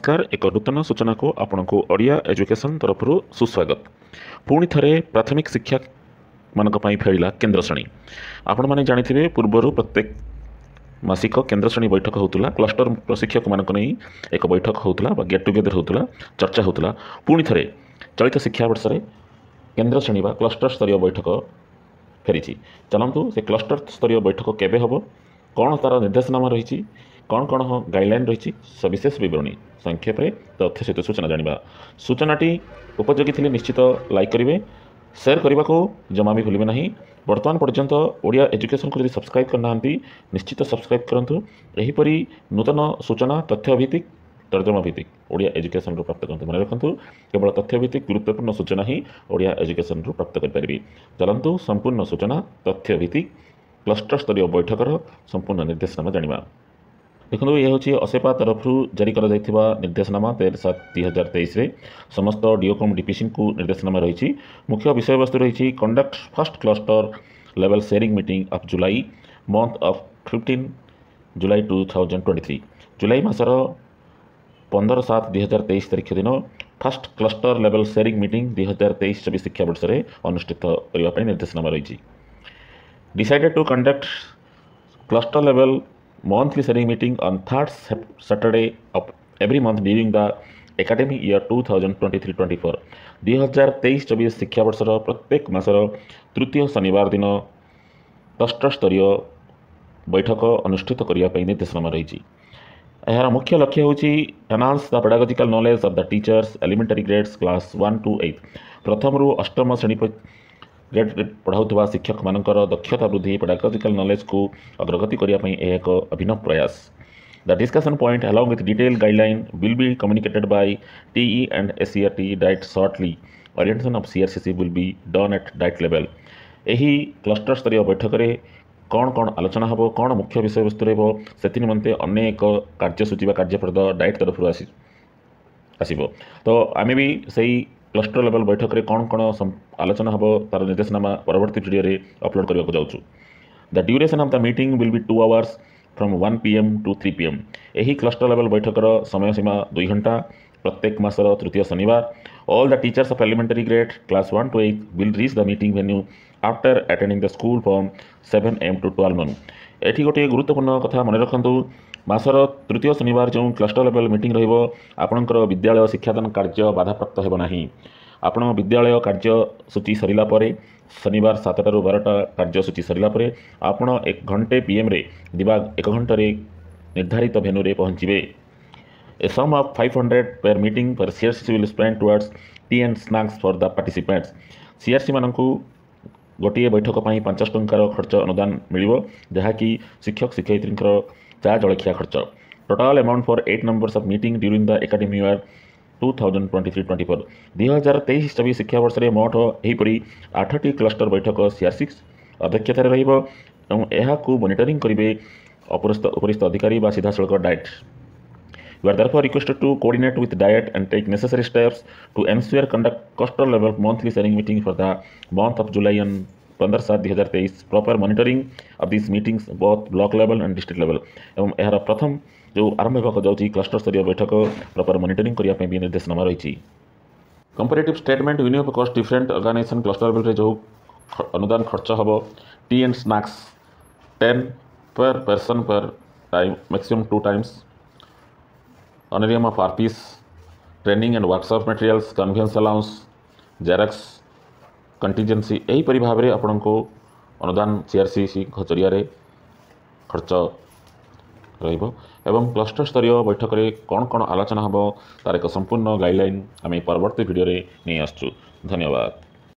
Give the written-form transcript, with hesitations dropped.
नमस्कार एक नूतन सूचना को आपण को ओडिया एजुकेशन तरफ सुस्वागत। पुणी थे प्राथमिक शिक्षा मानक फेरिला केन्द्र श्रेणी। आपण मैंने जानी पूर्वर प्रत्येक मासिक केन्द्र श्रेणी बैठक होता क्लस्टर प्रशिक्षक मानक नहीं एक बैठक होता गेट टुगेदर होता चर्चा होता। पुणी थे चलित शिक्षा वर्ष में केन्द्र श्रेणी बा क्लस्टर स्तरीय बैठक फेरी। चलतु से क्लस्टर स्तरीय बैठक केबे हम कौन तार निर्देशनामा रही कौन कौन गाइडलाइन रही सविशेष बरणी संक्षेप में तथ्य सहित सूचना जाना। सूचनाटी उपयोगी थी निश्चित लाइक करेंगे शेयर करने को जमा भी भूलें ना। बर्तमान पर्यंत ओडिया एजुकेशन को यदि सब्सक्राइब करना निश्चित सब्सक्राइब करूँ। यहीपरि नूतन सूचना तथ्यभित्तिक तर्जमा भित्तिक ओडिया एजुकेशन प्राप्त करते मन रखु। केवल तथ्यभित्तिक गुरुत्वपूर्ण सूचना ही ओडिया एजुकेशन प्राप्त करें। चलतु संपूर्ण सूचना तथ्यभित्तिक क्लस्टर स्तरीय बैठकर संपूर्ण निर्देशनामा जाना। देखो ये हूँ असेपा तरफ जारी कर निर्देशनामा 13/7/2023 समस्त डीओकम डीपीसी को निर्देशनामा रही। मुख्य विषय वस्तु रही conduct first cluster level sharing meeting of July month of 15 July 2023 जुलाई मासर 15/7/2023 तारीख दिन first cluster level sharing meeting 2023-24 शिक्षा वर्ष में अनुष्ठित करने निर्देशनामा रही। Decided to conduct cluster level monthly sharing meeting on third Saturday of every month during the academic year 2023-24 2023-24 शिक्षा वर्षर प्रत्येक मासर तृतीय शनिवार दिन क्लस्टर स्तरीय बैठक अनुष्ठित करने निर्देशनामा रही। यार मुख्य लक्ष्य हूँ enhance the pedagogical knowledge of the teachers elementary grades class 1 to 8 प्रथम रु अष्टम श्रेणी ग्रेड पढ़ाऊा शिक्षक मानकर दक्षता वृद्धि पेडागोजिकल नॉलेज को अग्रगति करने एक अभिनव प्रयास। The discussion point along with detail guideline will be communicated by TE and SCERT DIET shortly orientation of CRCC will be done at DIET level. यही क्लस्टर स्तरीय बैठक में कौन कौन आलोचना हम कौन मुख्य विषय वस्तु रही निमंते अनेक कार्यसूची कार्यप्रद डाइट तरफ आसब। तो आम भी सही क्लस्टर लेवल बैठक में कौन कौन आलोचना हम तार निर्देशनामा परवर्ती वीडियो रे अपलोड करने जाऊँ। The duration of the meeting will be 2 hours from 1 PM to 3 PM। यही क्लस्टर लेवल बैठकर समय सीमा 2 घंटा प्रत्येक मासर तृतीय शनिवार। All the teachers of elementary grade class 1 to 8 will reach the meeting venue after attending the school from 7 AM to 12 noon। एठी गोटे गुरुत्वपूर्ण कथा मन रखु मासर तृतीय शनिवार जो क्लस्टर लेवल मीटिंग रपणकर विद्यालय शिक्षादान कार्य बाधाप्राप्त होना। आपण विद्यालय कार्यसूची सरला शनिवार 7टा ରୁ 12टा कार्यसूची सरला आपण 1 घंटे PM रे दिवा 1 घंटे निर्धारित भेन्यू रे पहुँचे। ए सम ऑफ 500 per meeting पर CRC will spend towards T and snacks for the participants. CRC मानकू गोटे बैठक 5 टंकार खर्च अनुदान मिल जहाँकि शिक्षक शिक्षयित्री चा जलखिया खर्च। Total amount for 8 numbers of meeting during the academic year 2023-24 2023-24 शिक्षा वर्ष में मोट यहीपरि 8टी क्लस्टर बैठक CRC अध्यक्षतार रहा मॉनिटरिंग करेंगे उपरिस्थ अधिकारी व सीधा सड़क DIET. You are therefore requested to coordinate with diet and take necessary steps to ensure conduct cluster level monthly sharing meeting for the month of July and 15/7/2023 proper monitoring of these meetings both block level and district level। एवं यार प्रथम जो आरंभ होगा जाऊँगी cluster स्तरीय बैठक proper monitoring करने भी निर्देशनामा रही। Comparative statement union of cost different organization cluster level जो अनुदान खर्च हम tea and snacks 10 per person per time maximum 2 times honorarium of RPs training and workshop materials conveyance allowance xerox contingency यहीपरि भाव में आपण को अनुदान CRC जरिया खर्च एवं क्लस्टर स्तरीय बैठक में कौन कौन आलोचना हम तार एक संपूर्ण गाइडलाइन आम परवर्ती वीडियो नहीं आसचु। धन्यवाद।